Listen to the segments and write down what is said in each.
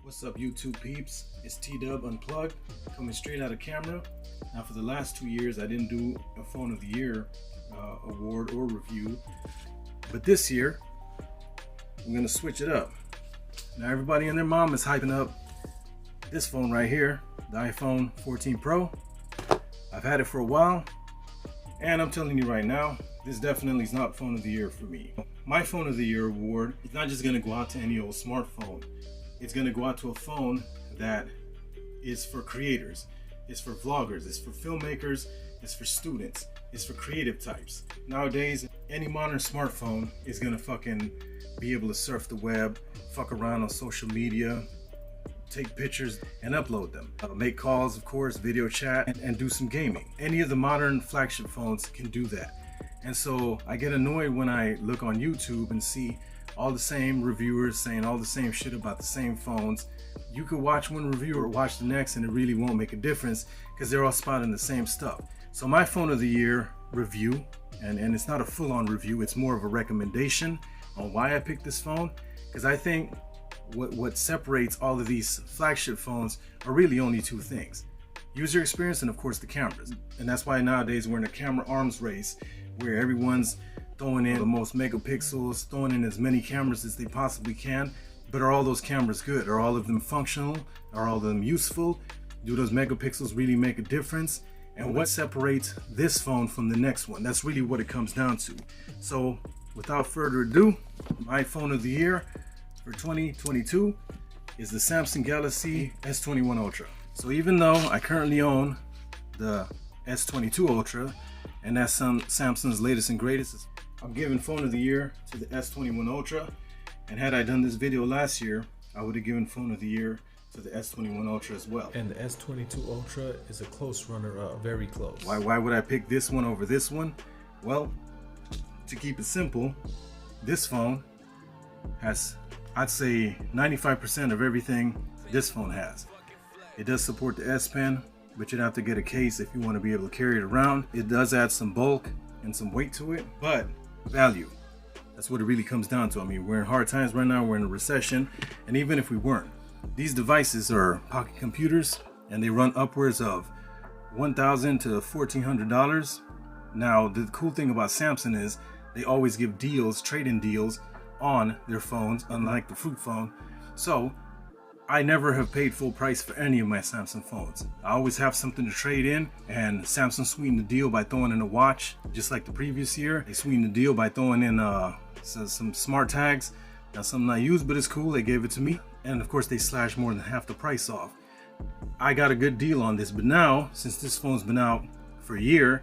What's up, YouTube peeps? It's T-Dub Unplugged, coming straight out of camera. Now, for the last 2 years, I didn't do a Phone of the Year award or review, but this year, I'm gonna switch it up. Now, everybody and their mom is hyping up this phone right here, the iPhone 14 Pro. I've had it for a while, and I'm telling you right now, this definitely is not Phone of the Year for me. My Phone of the Year award is not just gonna go out to any old smartphone. It's going to go out to a phone that is for creators, it's for vloggers, it's for filmmakers, it's for students, it's for creative types. Nowadays, any modern smartphone is going to fucking be able to surf the web, fuck around on social media, take pictures and upload them, make calls, of course, video chat, and do some gaming. Any of the modern flagship phones can do that. And so I get annoyed when I look on YouTube and see all the same reviewers saying all the same shit about the same phones. You could watch one review or watch the next and it really won't make a difference because they're all spouting the same stuff. So my Phone of the Year review, and it's not a full-on review, it's more of a recommendation on why I picked this phone, because I think what separates all of these flagship phones are really only two things: user experience and of course the cameras. And that's why nowadays we're in a camera arms race where everyone's throwing in the most megapixels, throwing in as many cameras as they possibly can. But are all those cameras good? Are all of them functional? Are all of them useful? Do those megapixels really make a difference? And what separates this phone from the next one? That's really what it comes down to. So without further ado, my Phone of the Year for 2022 is the Samsung Galaxy S21 Ultra. So even though I currently own the S22 Ultra, and that's Samsung's latest and greatest, I'm giving Phone of the Year to the S21 Ultra. And had I done this video last year, I would have given Phone of the Year to the S21 Ultra as well. And the S22 Ultra is a close runner-up, very close. Why would I pick this one over this one? Well, to keep it simple, this phone has, I'd say, 95% of everything this phone has. It does support the S Pen, but you'd have to get a case if you want to be able to carry it around. It does add some bulk and some weight to it, but value, that's what it really comes down to. I mean, we're in hard times right now, we're in a recession, and even if we weren't, these devices are pocket computers and they run upwards of $1,000 to $1,400. Now, the cool thing about Samsung is they always give deals, trade-in deals on their phones, unlike the Fruit phone. So I never have paid full price for any of my Samsung phones. I always have something to trade in, and Samsung sweetened the deal by throwing in a watch, just like the previous year. They sweetened the deal by throwing in some smart tags. That's something I use, but it's cool. They gave it to me, and of course they slashed more than half the price off. I got a good deal on this, but now, since this phone's been out for a year,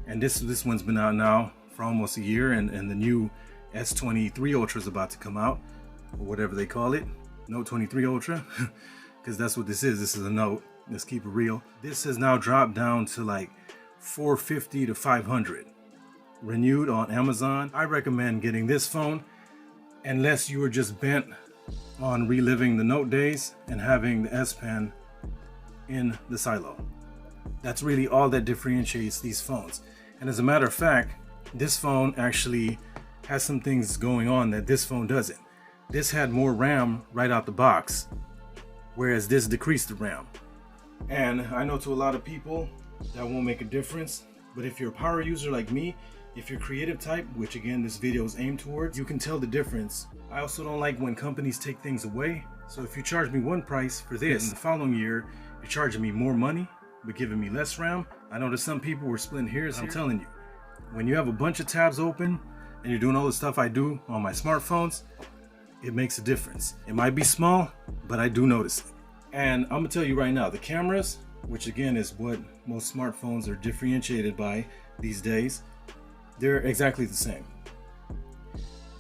and this one's been out now for almost a year, and the new S23 Ultra is about to come out, or whatever they call it. Note 23 Ultra, because that's what this is. This is a Note. Let's keep it real. This has now dropped down to like $450 to $500. Renewed on Amazon. I recommend getting this phone unless you were just bent on reliving the Note days and having the S Pen in the silo. That's really all that differentiates these phones. And as a matter of fact, this phone actually has some things going on that this phone doesn't. This had more RAM right out the box, whereas this decreased the RAM. And I know to a lot of people that won't make a difference, but if you're a power user like me, if you're creative type, which again this video is aimed towards, you can tell the difference. I also don't like when companies take things away. So if you charge me one price for this, and the following year you're charging me more money but giving me less RAM, I know that some people were splitting hairs. I'm telling you, when you have a bunch of tabs open and you're doing all the stuff I do on my smartphones, it makes a difference. It might be small, but I do notice it. And I'm gonna tell you right now, the cameras, which again is what most smartphones are differentiated by these days, they're exactly the same.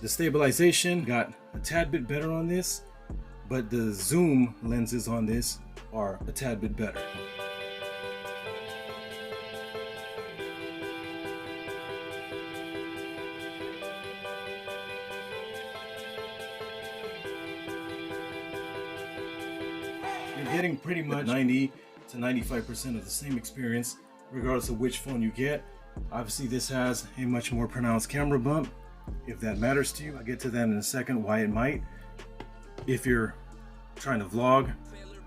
The stabilization got a tad bit better on this, but the zoom lenses on this are a tad bit better. You're getting pretty much 90 to 95% of the same experience regardless of which phone you get. Obviously this has a much more pronounced camera bump, if that matters to you. I'll get to that in a second, why it might. If you're trying to vlog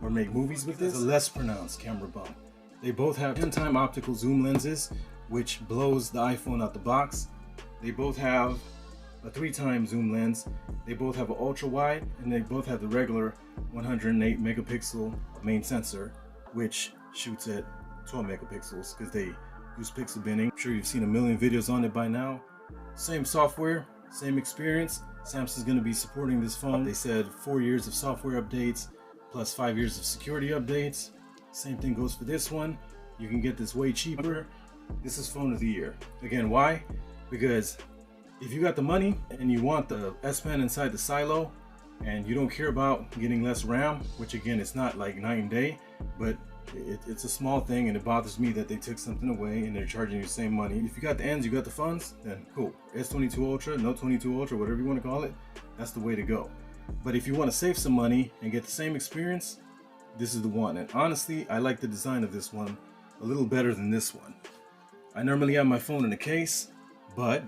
or make movies with this, a less pronounced camera bump. They both have 10-time optical zoom lenses, which blows the iPhone out the box. They both have a 3-time zoom lens. They both have an ultra wide, and they both have the regular 108 megapixel main sensor, which shoots at 12 megapixels because they use pixel binning. I'm sure you've seen a million videos on it by now. Same software, same experience. Samsung's going to be supporting this phone. They said 4 years of software updates plus 5 years of security updates. Same thing goes for this one. You can get this way cheaper. This is phone of the year. Again, why? Because if you got the money and you want the S Pen inside the silo and you don't care about getting less RAM, which again, it's not like night and day, but it's a small thing, and it bothers me that they took something away and they're charging you the same money. If you got the ends, you got the funds, then cool. S22 Ultra, Note 22 Ultra, whatever you want to call it, that's the way to go. But if you want to save some money and get the same experience, this is the one. And honestly, I like the design of this one a little better than this one. I normally have my phone in a case, but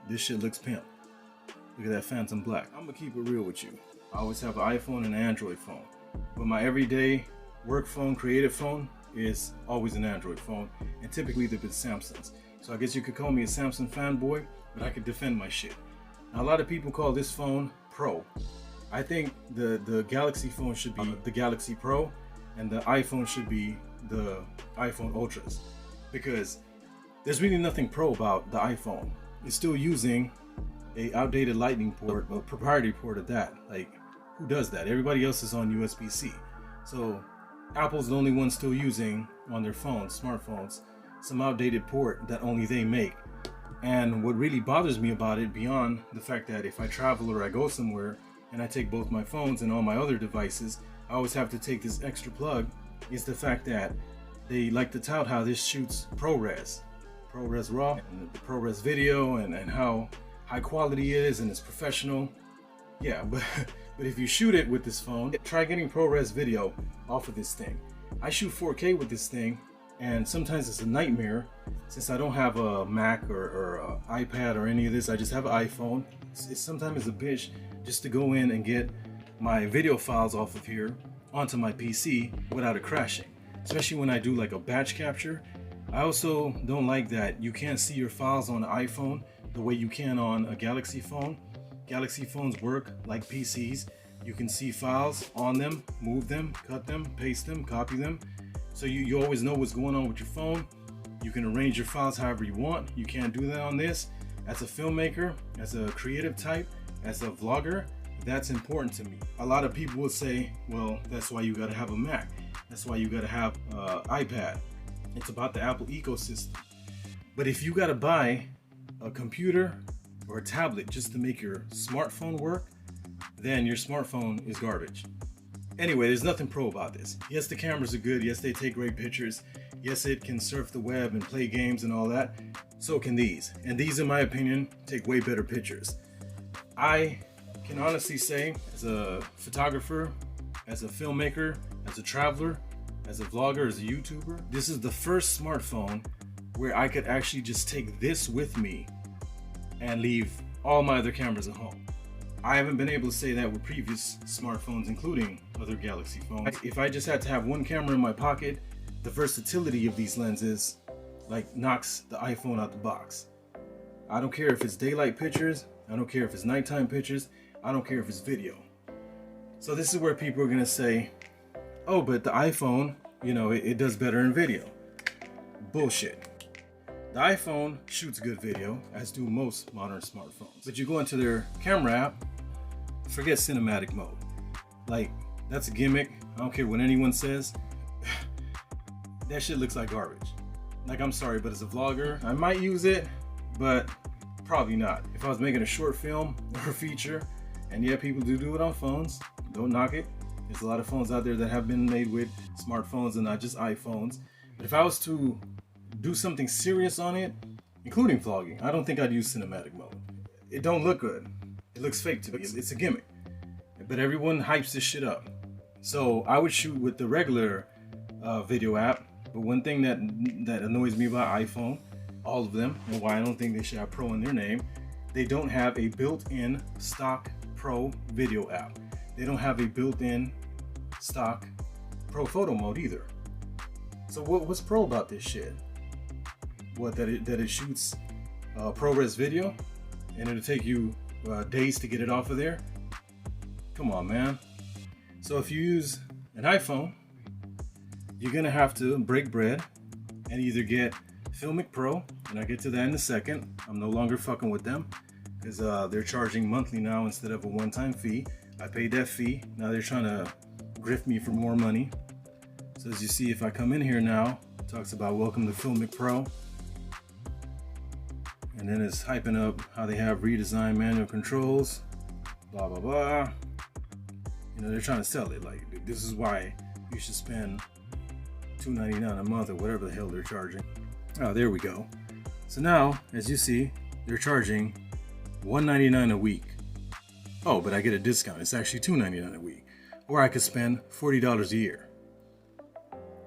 this shit looks pimp. Look at that phantom black. I'm gonna keep it real with you. I always have an iPhone and an Android phone, but my everyday work phone, creative phone is always an Android phone, and typically they've been Samsungs. So I guess you could call me a Samsung fanboy, but I could defend my shit. Now, a lot of people call this phone Pro. I think the Galaxy phone should be the Galaxy Pro, and the iPhone should be the iPhone Ultras, because there's really nothing pro about the iPhone. It's still using a outdated Lightning port, a proprietary port at that. Like, who does that? Everybody else is on USB-C. So Apple's the only one still using on their phones, smartphones, some outdated port that only they make. And what really bothers me about it, beyond the fact that if I travel or I go somewhere and I take both my phones and all my other devices, I always have to take this extra plug, is the fact that they like to tout how this shoots ProRes RAW, and the ProRes video, and how high quality it is and it's professional. Yeah, but if you shoot it with this phone, try getting ProRes video off of this thing. I shoot 4K with this thing, and sometimes it's a nightmare since I don't have a Mac or an iPad or any of this. I just have an iPhone. It's sometimes a bitch just to go in and get my video files off of here onto my PC without it crashing, especially when I do like a batch capture. I also don't like that you can't see your files on an iPhone the way you can on a Galaxy phone. Galaxy phones work like PCs. You can see files on them, move them, cut them, paste them, copy them. So you always know what's going on with your phone. You can arrange your files however you want. You can't do that on this. As a filmmaker, as a creative type, as a vlogger, that's important to me. A lot of people will say, well, that's why you gotta have a Mac. That's why you gotta have an iPad. It's about the Apple ecosystem. But if you gotta buy a computer or a tablet just to make your smartphone work, then your smartphone is garbage. Anyway, there's nothing pro about this. Yes, the cameras are good. Yes, they take great pictures. Yes, it can surf the web and play games and all that. So can these. And these, in my opinion, take way better pictures. I can honestly say, as a photographer, as a filmmaker, as a traveler, as a vlogger, as a YouTuber, this is the first smartphone where I could actually just take this with me and leave all my other cameras at home. I haven't been able to say that with previous smartphones, including other Galaxy phones. If I just had to have one camera in my pocket, the versatility of these lenses like knocks the iPhone out the box. I don't care if it's daylight pictures, I don't care if it's nighttime pictures, I don't care if it's video. So this is where people are gonna say, oh, but the iPhone, you know, it does better in video. Bullshit. The iPhone shoots good video, as do most modern smartphones. But you go into their camera app, forget cinematic mode. Like, that's a gimmick. I don't care what anyone says. That shit looks like garbage. Like, I'm sorry, but as a vlogger, I might use it, but probably not. If I was making a short film or a feature, and yeah, people do it on phones, don't knock it. There's a lot of phones out there that have been made with smartphones and not just iPhones. But if I was to do something serious on it, including vlogging, I don't think I'd use cinematic mode. It don't look good. It looks fake to me. It's a gimmick. But everyone hypes this shit up. So I would shoot with the regular video app. But one thing that annoys me about iPhone, all of them, and why I don't think they should have Pro in their name, they don't have a built-in stock Pro video app. They don't have a built-in stock pro photo mode either. So what's pro about this shit? What, that it shoots ProRes video and it'll take you days to get it off of there? Come on, man. So if you use an iPhone, you're gonna have to break bread and either get Filmic Pro, and I'll get to that in a second. I'm no longer fucking with them because they're charging monthly now instead of a one-time fee. I paid that fee. Now they're trying to grift me for more money. So as you see, if I come in here now, it talks about welcome to Filmic Pro. And then it's hyping up how they have redesigned manual controls, blah, blah, blah. You know, they're trying to sell it. Like, this is why you should spend $2.99 a month or whatever the hell they're charging. Oh, there we go. So now, as you see, they're charging $1.99 a week. Oh, but I get a discount. It's actually $2.99 a week. Or I could spend $40 a year.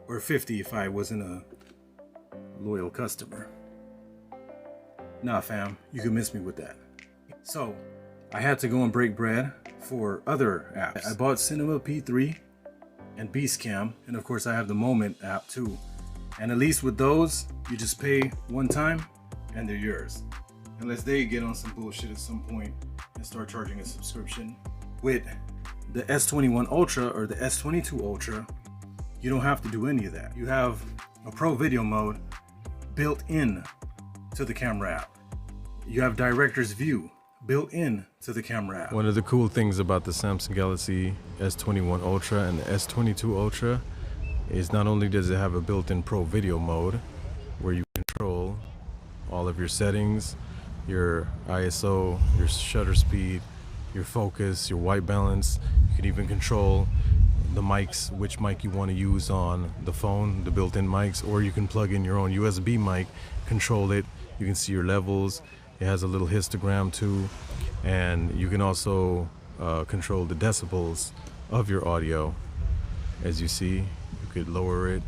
Or $50 if I wasn't a loyal customer. Nah, fam, you can miss me with that. So, I had to go and break bread for other apps. I bought Cinema P3 and Beastcam, and of course I have the Moment app too. And at least with those, you just pay one time and they're yours. Unless they get on some bullshit at some point and start charging a subscription. With the S21 Ultra or the S22 Ultra, you don't have to do any of that. You have a pro video mode built in to the camera app. You have director's view built in to the camera app. One of the cool things about the Samsung Galaxy S21 Ultra and the S22 Ultra is not only does it have a built-in pro video mode where you control all of your settings, your ISO, your shutter speed, your focus, your white balance. You can even control the mics, which mic you want to use on the phone, the built-in mics, or you can plug in your own USB mic, control it. You can see your levels. It has a little histogram too, and you can also control the decibels of your audio. As you see, you could lower it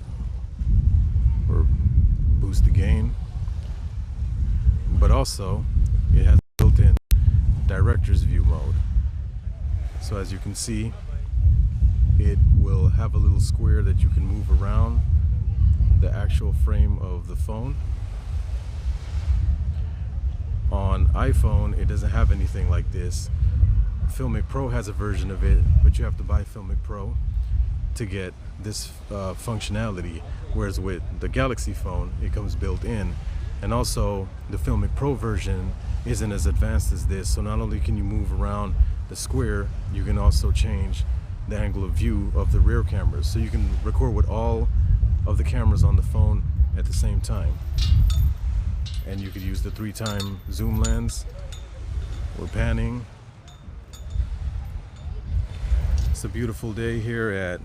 or boost the gain. But also, it has built-in director's view mode. So as you can see, it will have a little square that you can move around the actual frame of the phone. On iPhone, it doesn't have anything like this. Filmic Pro has a version of it, but you have to buy Filmic Pro to get this functionality, whereas with the Galaxy phone, it comes built in. And also, the Filmic Pro version isn't as advanced as this, so not only can you move around the square, you can also change the angle of view of the rear cameras, so you can record with all of the cameras on the phone at the same time. And you could use the 3-time zoom lens or panning. It's a beautiful day here at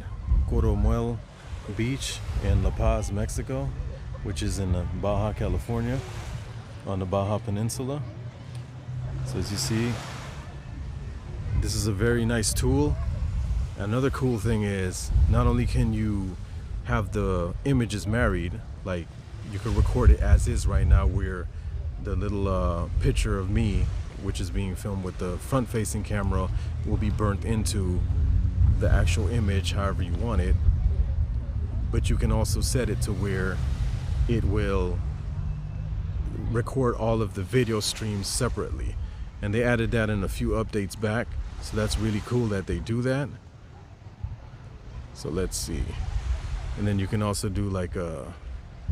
Cozumel Beach in La Paz, Mexico, which is in Baja California on the Baja Peninsula. So as you see, this is a very nice tool. Another cool thing is not only can you have the images married, like you can record it as is right now, where the little picture of me, which is being filmed with the front-facing camera, will be burnt into the actual image however you want it. But you can also set it to where it will record all of the video streams separately. And they added that in a few updates back, so that's really cool that they do that. So let's see. And then you can also do like a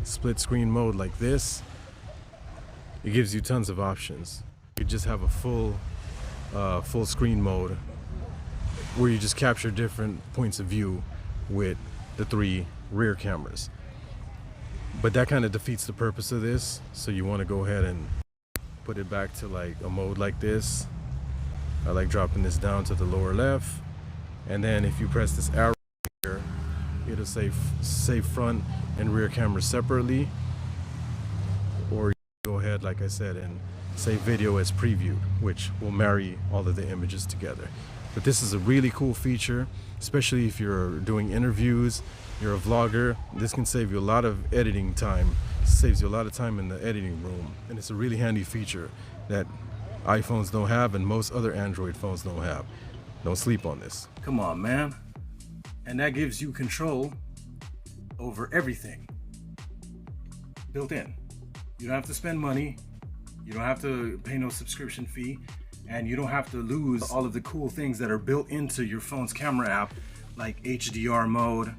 split screen mode like this. It gives you tons of options. You just have a full screen mode where you just capture different points of view with the 3 rear cameras. But that kind of defeats the purpose of this, so you want to go ahead and put it back to like a mode like this. I like dropping this down to the lower left, and then if you press this arrow here, it'll save front and rear cameras separately, or you go ahead, like I said, and save video as previewed, which will marry all of the images together. But this is a really cool feature, especially if you're doing interviews, you're a vlogger. This can save you a lot of editing time. It saves you a lot of time in the editing room, and it's a really handy feature that iPhones don't have and most other Android phones don't have. Don't sleep on this. Come on, man. and that gives you control over everything built in. You don't have to spend money, you don't have to pay no subscription fee, and you don't have to lose all of the cool things that are built into your phone's camera app, like HDR mode,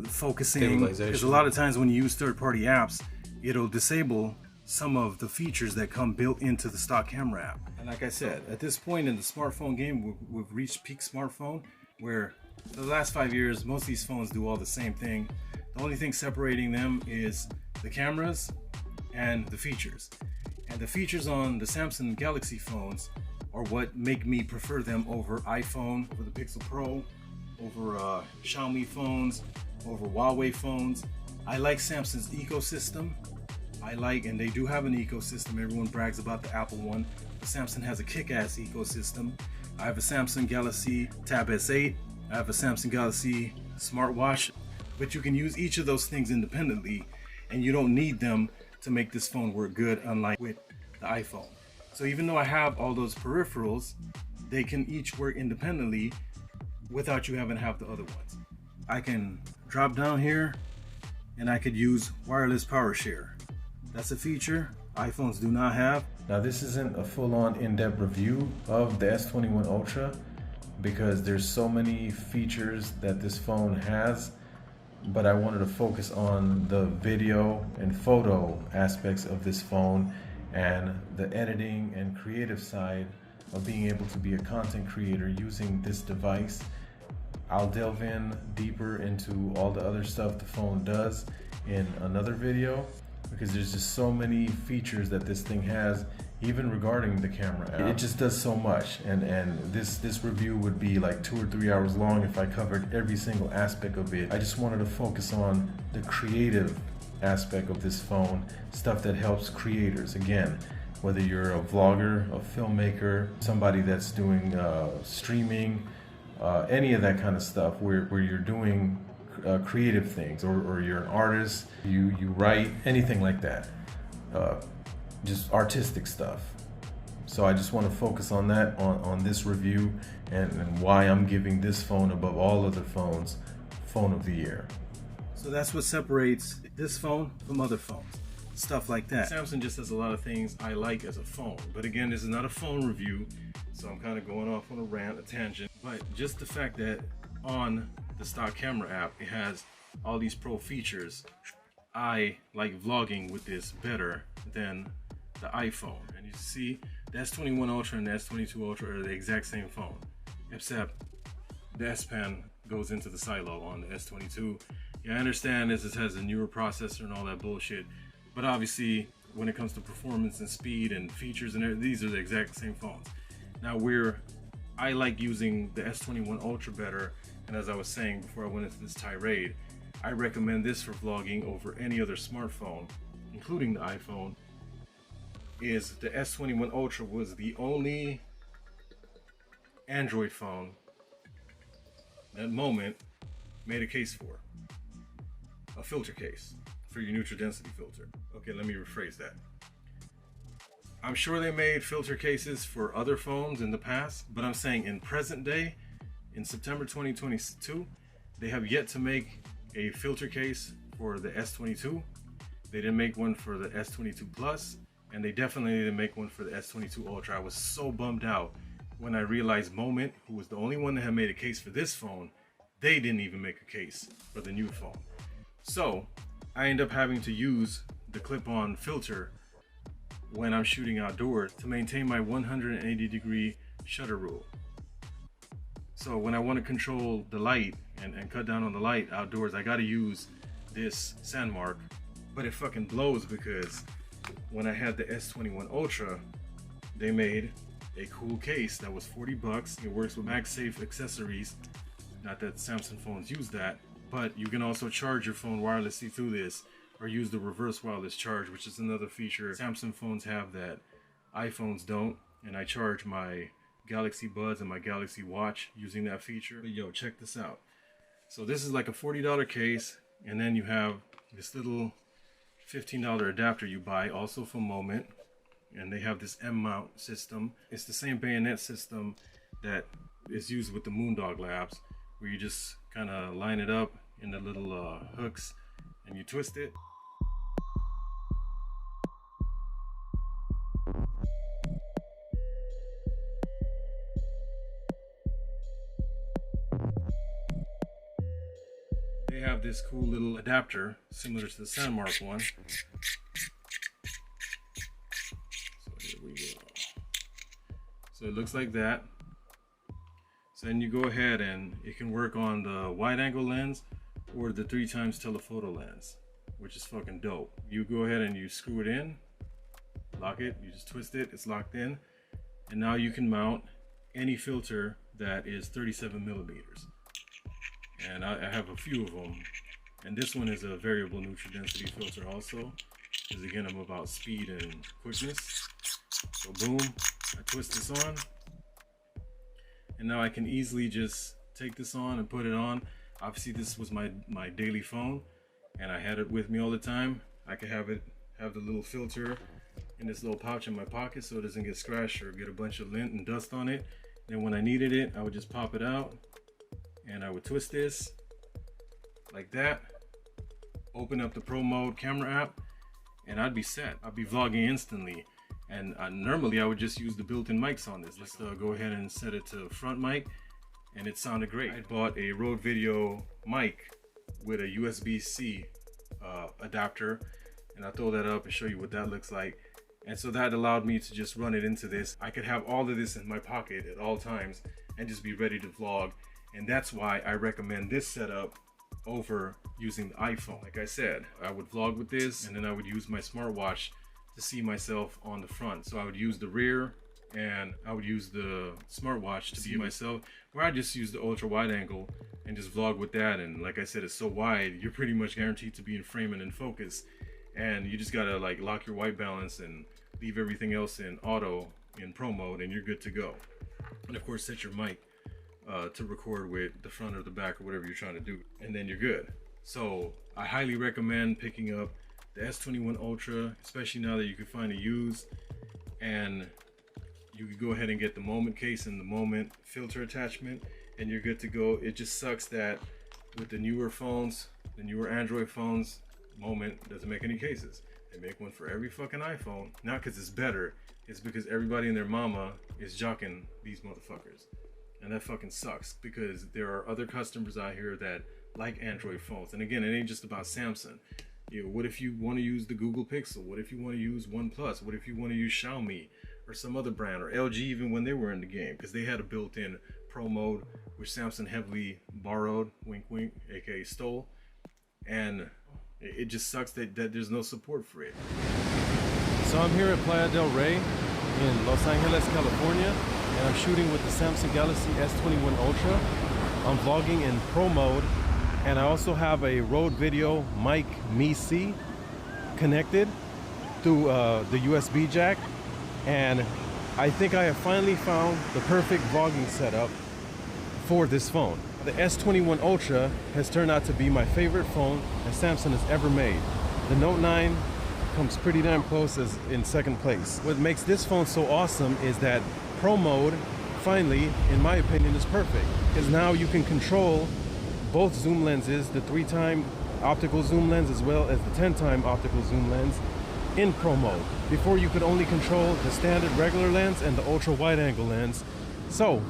focusing, because a lot of times when you use third-party apps, it'll disable some of the features that come built into the stock camera app. And like I said, at this point in the smartphone game, we've reached peak smartphone, where for the last 5 years, most of these phones do all the same thing. The only thing separating them is the cameras and the features. And the features on the Samsung Galaxy phones are what make me prefer them over iPhone, over the Pixel Pro, over Xiaomi phones, over Huawei phones. I like Samsung's ecosystem. And they do have an ecosystem. Everyone brags about the Apple one, but Samsung has a kick-ass ecosystem. I have a Samsung Galaxy Tab S8. I have a Samsung Galaxy smartwatch, but you can use each of those things independently, and you don't need them to make this phone work good, unlike with the iPhone. So even though I have all those peripherals, they can each work independently without you having to have the other ones. I can drop down here and I could use wireless power share. That's a feature iPhones do not have. Now this isn't a full-on in-depth review of the S21 Ultra because there's so many features that this phone has, but I wanted to focus on the video and photo aspects of this phone and the editing and creative side of being able to be a content creator using this device. I'll delve in deeper into all the other stuff the phone does in another video, because there's just so many features that this thing has, even regarding the camera app. It just does so much, and this review would be like 2 or 3 hours long if I covered every single aspect of it. I just wanted to focus on the creative aspect of this phone, stuff that helps creators. Again, whether you're a vlogger, a filmmaker, somebody that's doing streaming, any of that kind of stuff where you're doing creative things, or you're an artist, you write, anything like that, just artistic stuff. So I just want to focus on that on this review, and why I'm giving this phone above all other phones phone of the year. So that's what separates this phone from other phones, stuff like that. Samsung just has a lot of things I like as a phone, but again, this is not a phone review, so I'm kind of going off on a rant, a tangent. But just the fact that on the stock camera app, it has all these pro features. I like vlogging with this better than the iPhone. And you see, the S21 Ultra and the S22 Ultra are the exact same phone, except the S Pen goes into the silo on the S22. Yeah, I understand this has a newer processor and all that bullshit, but obviously when it comes to performance and speed and features and everything, these are the exact same phones. Now I like using the S21 Ultra better, and as I was saying before I went into this tirade, I recommend this for vlogging over any other smartphone, including the iPhone. Is the S21 Ultra was the only Android phone that Moment made a case for. A filter case for your neutral density filter. Okay, let me rephrase that. I'm sure they made filter cases for other phones in the past, but I'm saying in present day, in September 2022, they have yet to make a filter case for the S22. They didn't make one for the S22 Plus, and they definitely didn't make one for the S22 Ultra. I was so bummed out when I realized Moment, who was the only one that had made a case for this phone, they didn't even make a case for the new phone. So I end up having to use the clip-on filter when I'm shooting outdoors to maintain my 180-degree shutter rule. So when I want to control the light and cut down on the light outdoors, I gotta use this Sandmark, but it fucking blows because when I had the S21 Ultra, they made a cool case that was 40 bucks. It works with MagSafe accessories. Not that Samsung phones use that, but you can also charge your phone wirelessly through this, or use the reverse wireless charge, which is another feature Samsung phones have that iPhones don't. And I charge my Galaxy Buds and my Galaxy Watch using that feature. But yo, check this out. So this is like a $40 case, and then you have this little $15 adapter you buy, also from Moment, and they have this M-mount system. It's the same bayonet system that is used with the Moondog Labs, where you just kind of line it up in the little hooks and you twist it. They have this cool little adapter similar to the Sandmark one. So here we go. So it looks like that. So then you go ahead and it can work on the wide angle lens or the 3x telephoto lens, which is fucking dope. You go ahead and you screw it in, lock it, you just twist it, it's locked in. And now you can mount any filter that is 37 millimeters. And I have a few of them. And this one is a variable neutral density filter also, because again, I'm about speed and quickness. So boom, I twist this on. And now I can easily just take this on and put it on. Obviously this was my daily phone and I had it with me all the time. I could have the little filter in this little pouch in my pocket so it doesn't get scratched or get a bunch of lint and dust on it. Then when I needed it, I would just pop it out and I would twist this like that, open up the Pro Mode camera app, and I'd be set. I'd be vlogging instantly. And normally I would just use the built-in mics on this. Let's go ahead and set it to front mic, and it sounded great. I bought a Rode Video mic with a USB-C adapter, and I'll throw that up and show you what that looks like. And so that allowed me to just run it into this. I could have all of this in my pocket at all times and just be ready to vlog. And that's why I recommend this setup over using the iPhone. Like I said, I would vlog with this and then I would use my smartwatch to see myself on the front. So I would use the rear and I would use the smartwatch to see myself, where I just use the ultra wide angle and just vlog with that. And like I said, it's so wide, you're pretty much guaranteed to be in frame and in focus. And you just gotta like lock your white balance and leave everything else in auto in Pro Mode and you're good to go. And of course, set your mic to record with the front or the back or whatever you're trying to do, and then you're good. So I highly recommend picking up the S21 Ultra, especially now that you can find it used, and you can go ahead and get the Moment case and the Moment filter attachment, and you're good to go. It just sucks that with the newer phones, the newer Android phones, Moment doesn't make any cases. They make one for every fucking iPhone, not because it's better, it's because everybody and their mama is jocking these motherfuckers. And that fucking sucks, because there are other customers out here that like Android phones. And again, it ain't just about Samsung. You know, what if you want to use the Google Pixel? What if you want to use OnePlus? What if you want to use Xiaomi or some other brand, or LG even when they were in the game? Because they had a built-in Pro Mode, which Samsung heavily borrowed, wink wink, aka stole. And it just sucks that there's no support for it. So I'm here at Playa del Rey in Los Angeles, California, and I'm shooting with the Samsung Galaxy S21 Ultra. I'm vlogging in Pro Mode, and I also have a Rode Video mic Mi-C connected through the USB jack, and I think I have finally found the perfect vlogging setup for this phone. The S21 Ultra has turned out to be my favorite phone that Samsung has ever made. The Note 9 comes pretty damn close as in second place. What makes this phone so awesome is that Pro Mode, finally, in my opinion, is perfect. Because now you can control both zoom lenses, the 3x optical zoom lens as well as the 10x optical zoom lens in Pro Mode. Before you could only control the standard regular lens and the ultra wide angle lens. So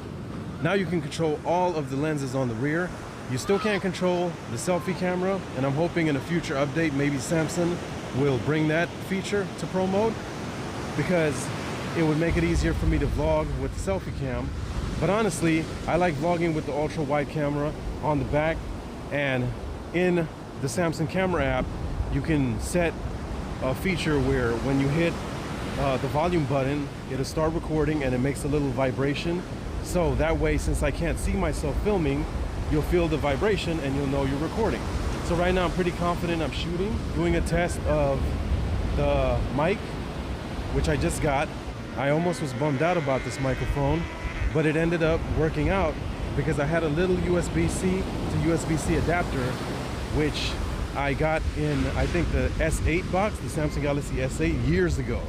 now you can control all of the lenses on the rear. You still can't control the selfie camera, and I'm hoping in a future update maybe Samsung will bring that feature to Pro Mode, because it would make it easier for me to vlog with the selfie cam. But honestly, I like vlogging with the ultra wide camera on the back, and in the Samsung camera app you can set a feature where when you hit the volume button, it'll start recording and it makes a little vibration. So that way, since I can't see myself filming, you'll feel the vibration and you'll know you're recording. So right now I'm pretty confident I'm shooting, doing a test of the mic, which I just got. I almost was bummed out about this microphone, but it ended up working out because I had a little USB-C to USB-C adapter, which I got in, I think, the S8 box, the Samsung Galaxy S8 years ago.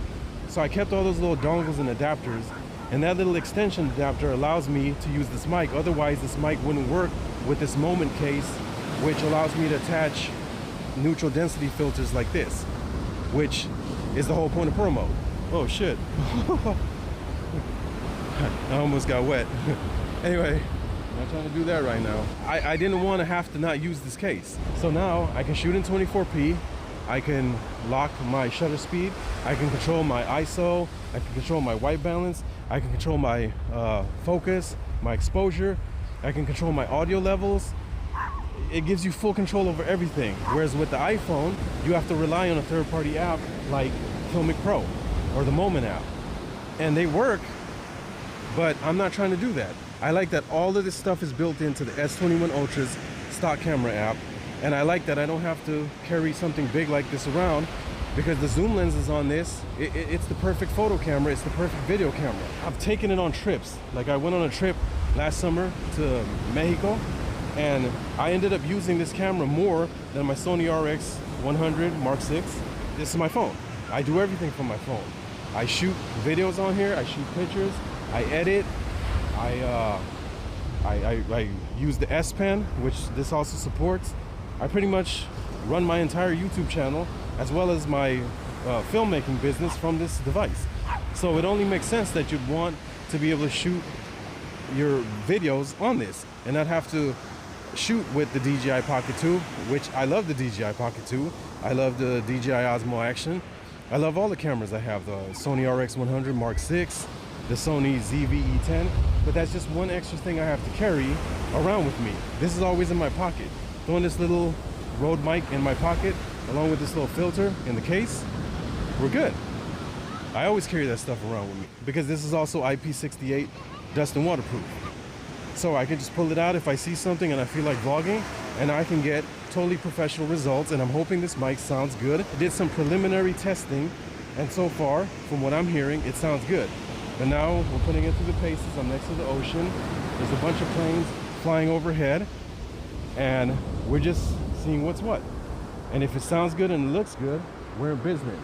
So I kept all those little dongles and adapters, and that little extension adapter allows me to use this mic. Otherwise, this mic wouldn't work with this moment case, which allows me to attach neutral density filters like this, which is the whole point of Pro Mode. Oh shit. I almost got wet. Anyway, I'm not trying to do that right now. I didn't want to have to not use this case. So now I can shoot in 24p. I can lock my shutter speed. I can control my ISO. I can control my white balance. I can control my focus, my exposure. I can control my audio levels. It gives you full control over everything. Whereas with the iPhone, you have to rely on a third-party app like Filmic Pro or the Moment app. And they work, but I'm not trying to do that. I like that all of this stuff is built into the S21 Ultra's stock camera app. And I like that I don't have to carry something big like this around, because the zoom lenses on this, it's the perfect photo camera, it's the perfect video camera. I've taken it on trips. Like I went on a trip last summer to Mexico, and I ended up using this camera more than my Sony RX100 Mark VI. This is my phone. I do everything from my phone. I shoot videos on here, I shoot pictures, I edit, I use the S Pen, which this also supports. I pretty much run my entire YouTube channel as well as my filmmaking business from this device. So it only makes sense that you'd want to be able to shoot your videos on this and not have to shoot with the DJI Pocket 2, which I love the DJI Pocket 2. I love the DJI Osmo Action. I love all the cameras I have, the Sony RX100 Mark VI, the Sony ZV-E10, but that's just one extra thing I have to carry around with me. This is always in my pocket. Throwing this little Rode mic in my pocket, along with this little filter in the case, we're good. I always carry that stuff around with me because this is also IP68 dust and waterproof. So I can just pull it out if I see something and I feel like vlogging, and I can get totally professional results. And I'm hoping this mic sounds good. I did some preliminary testing, and so far, from what I'm hearing, it sounds good. But now we're putting it through the paces. I'm next to the ocean. There's a bunch of planes flying overhead, and we're just seeing what's what. And if it sounds good and it looks good, we're in business.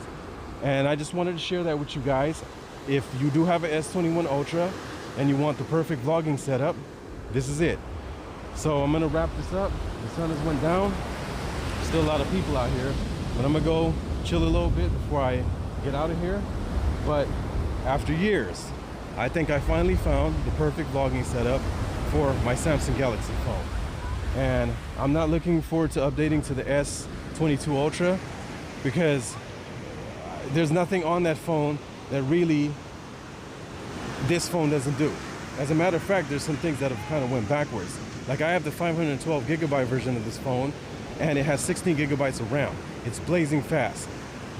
And I just wanted to share that with you guys. If you do have an S21 Ultra and you want the perfect vlogging setup, this is it. So I'm gonna wrap this up. The sun has went down. Still a lot of people out here, but I'm gonna go chill a little bit before I get out of here. But after years, I think I finally found the perfect vlogging setup for my Samsung Galaxy phone. And I'm not looking forward to updating to the S22 Ultra because there's nothing on that phone that really this phone doesn't do. As a matter of fact, there's some things that have kind of went backwards. Like I have the 512 gigabyte version of this phone, and it has 16 gigabytes of RAM. It's blazing fast.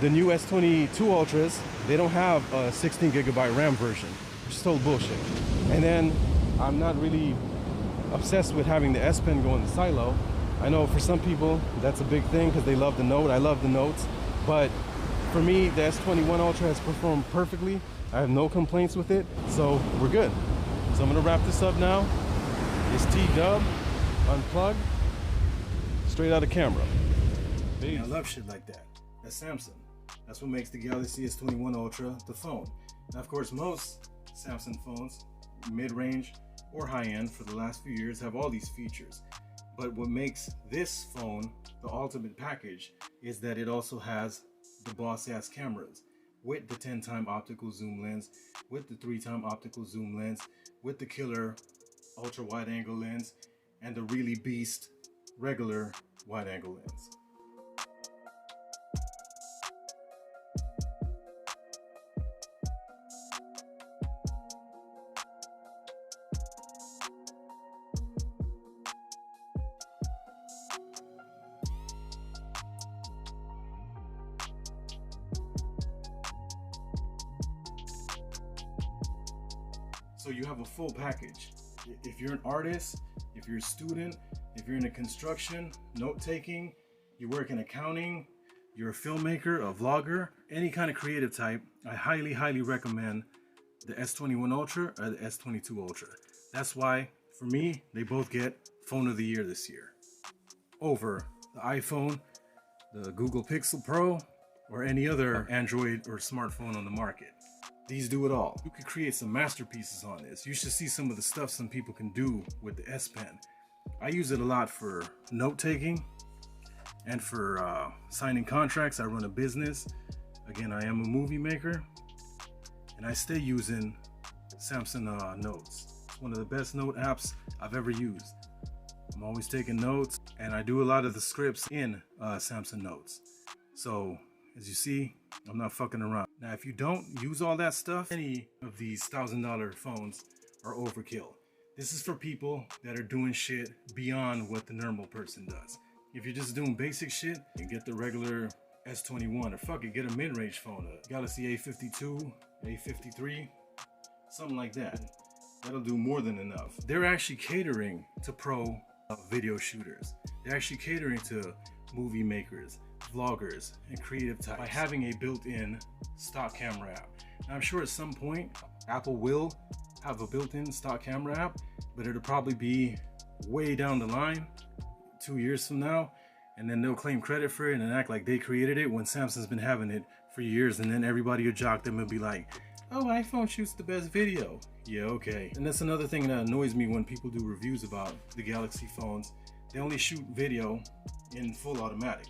The new S22 Ultras, they don't have a 16 gigabyte RAM version, which is total bullshit. And then I'm not really obsessed with having the S Pen go in the silo. I know for some people that's a big thing because they love the Note. I love the Notes, but for me, the S21 Ultra has performed perfectly. I have no complaints with it, so we're good. So I'm gonna wrap this up now. It's T-Dub, unplugged, straight out of camera. I love shit like that. That's Samsung. That's what makes the Galaxy S21 Ultra the phone. Now, of course, most Samsung phones, mid-range or high-end for the last few years, have all these features. But what makes this phone the ultimate package is that it also has the boss-ass cameras with the 10x optical zoom lens, with the 3x optical zoom lens, with the killer ultra wide angle lens, and the really beast regular wide angle lens. So you have a full package. If you're an artist, if you're a student, if you're in a construction, note-taking, you work in accounting, you're a filmmaker, a vlogger, any kind of creative type, I highly, highly recommend the S21 Ultra or the S22 Ultra. That's why, for me, they both get Phone of the Year this year. Over the iPhone, the Google Pixel Pro, or any other Android or smartphone on the market. These do it all. You could create some masterpieces on this. You should see some of the stuff some people can do with the S Pen. I use it a lot for note taking and for signing contracts. I run a business. Again, I am a movie maker, and I stay using Samsung Notes. It's one of the best note apps I've ever used. I'm always taking notes, and I do a lot of the scripts in Samsung Notes. So as you see, I'm not fucking around. Now, if you don't use all that stuff, any of these $1,000 phones are overkill. This is for people that are doing shit beyond what the normal person does. If you're just doing basic shit, you get the regular S21, or fuck it, get a mid-range phone, a Galaxy A52, A53, something like that. That'll do more than enough. They're actually catering to pro video shooters. They're actually catering to movie makers, vloggers, and creative types by having a built-in stock camera app. Now, I'm sure at some point Apple will have a built-in stock camera app, but it'll probably be way down the line, 2 years from now, and then they'll claim credit for it and act like they created it when Samsung's been having it for years, and then everybody will jock them and be like, oh, iPhone shoots the best video. Yeah, okay. And that's another thing that annoys me when people do reviews about the Galaxy phones. They only shoot video in full automatic.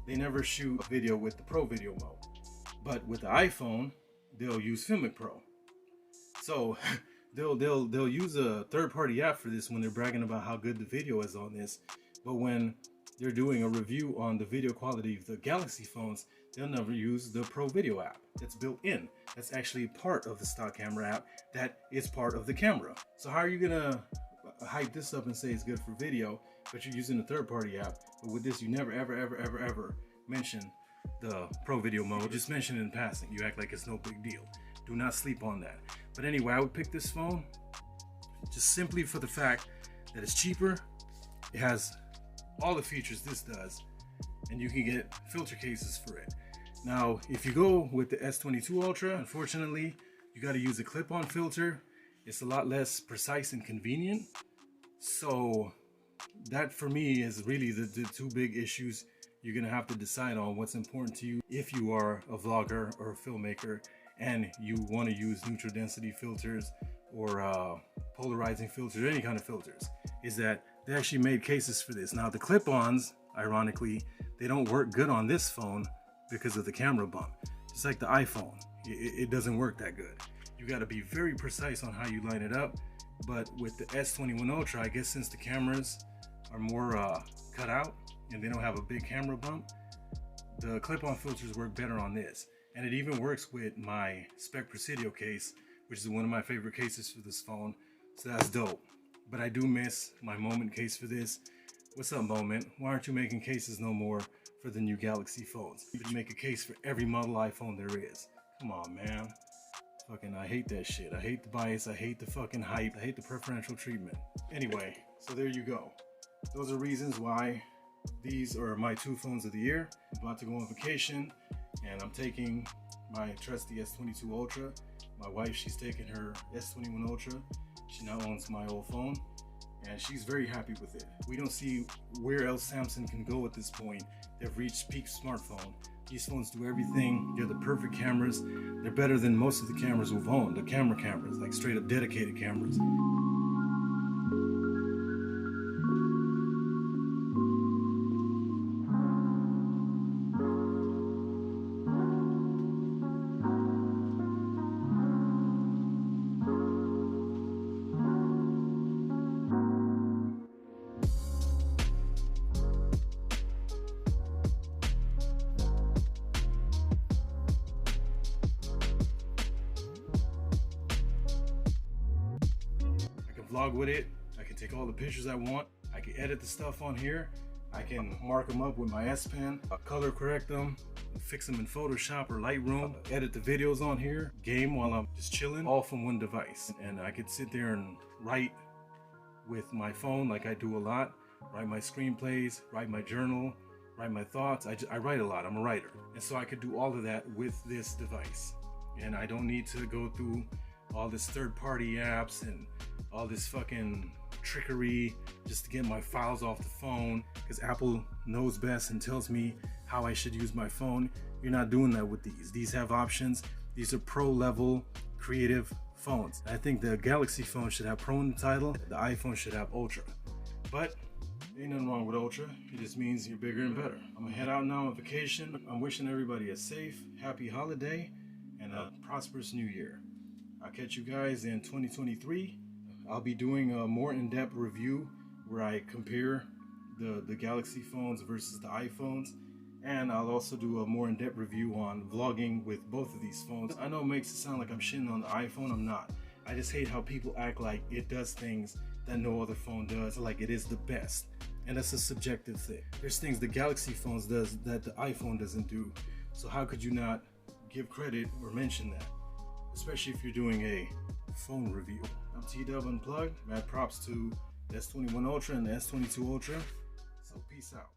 They never shoot video with the Pro Video mode. But with the iPhone, they'll use Filmic Pro. So they'll use a third-party app for this when they're bragging about how good the video is on this. But when they're doing a review on the video quality of the Galaxy phones, they'll never use the Pro Video app that's built in. That's actually part of the stock camera app that is part of the camera. So how are you gonna hype this up and say it's good for video, but you're using a third-party app? But with this, you never ever mention the Pro Video mode. You just mention it in passing. You act like it's no big deal. Do not sleep on that. But anyway, I would pick this phone just simply for the fact that it's cheaper. It has all the features this does, and you can get filter cases for it. Now, if you go with the S22 Ultra, unfortunately, you got to use a clip-on filter. It's a lot less precise and convenient. So that for me is really the two big issues you're gonna have to decide on what's important to you if you are a vlogger or a filmmaker and you want to use neutral density filters or polarizing filters, or any kind of filters, is that they actually made cases for this. Now the clip-ons, ironically, they don't work good on this phone because of the camera bump. Just like the iPhone, it doesn't work that good. You got to be very precise on how you line it up. But with the S21 Ultra, I guess since the cameras are more cut out and they don't have a big camera bump, the clip-on filters work better on this. And it even works with my Spec Presidio case, which is one of my favorite cases for this phone. So that's dope. But I do miss my Moment case for this. What's up, Moment? Why aren't you making cases no more for the new Galaxy phones? You can make a case for every model iPhone there is. Come on, man. Fucking, I hate that shit. I hate the bias. I hate the fucking hype. I hate the preferential treatment. Anyway, so there you go. Those are reasons why these are my two phones of the year. I'm about to go on vacation, and I'm taking my trusty S22 Ultra. My wife, she's taking her S21 Ultra. She now owns my old phone, and she's very happy with it. We don't see where else Samsung can go at this point. They've reached peak smartphone. These phones do everything. They're the perfect cameras. They're better than most of the cameras we've owned. The cameras, like straight up dedicated cameras. Vlog with it. I can take all the pictures I want. I can edit the stuff on here. I can mark them up with my S Pen, color correct them, fix them in Photoshop or Lightroom, edit the videos on here, game while I'm just chilling, all from one device. And I could sit there and write with my phone like I do a lot, write my screenplays, write my journal, write my thoughts. I write a lot. I'm a writer. And so I could do all of that with this device. And I don't need to go through all this third-party apps and all this fucking trickery just to get my files off the phone, because Apple knows best and tells me how I should use my phone. You're not doing that with these. These have options. These are pro-level creative phones. I think the Galaxy phone should have Pro in the title. The iPhone should have Ultra. But ain't nothing wrong with Ultra. It just means you're bigger and better. I'm gonna head out now on vacation. I'm wishing everybody a safe, happy holiday and a prosperous new year. I'll catch you guys in 2023. I'll be doing a more in-depth review where I compare the Galaxy phones versus the iPhones. And I'll also do a more in-depth review on vlogging with both of these phones. I know it makes it sound like I'm shitting on the iPhone. I'm not. I just hate how people act like it does things that no other phone does, like it is the best. And that's a subjective thing. There's things the Galaxy phones does that the iPhone doesn't do. So how could you not give credit or mention that? Especially if you're doing a phone review. I'm T-Dub Unplugged. Mad props to the S21 Ultra and the S22 Ultra. So peace out.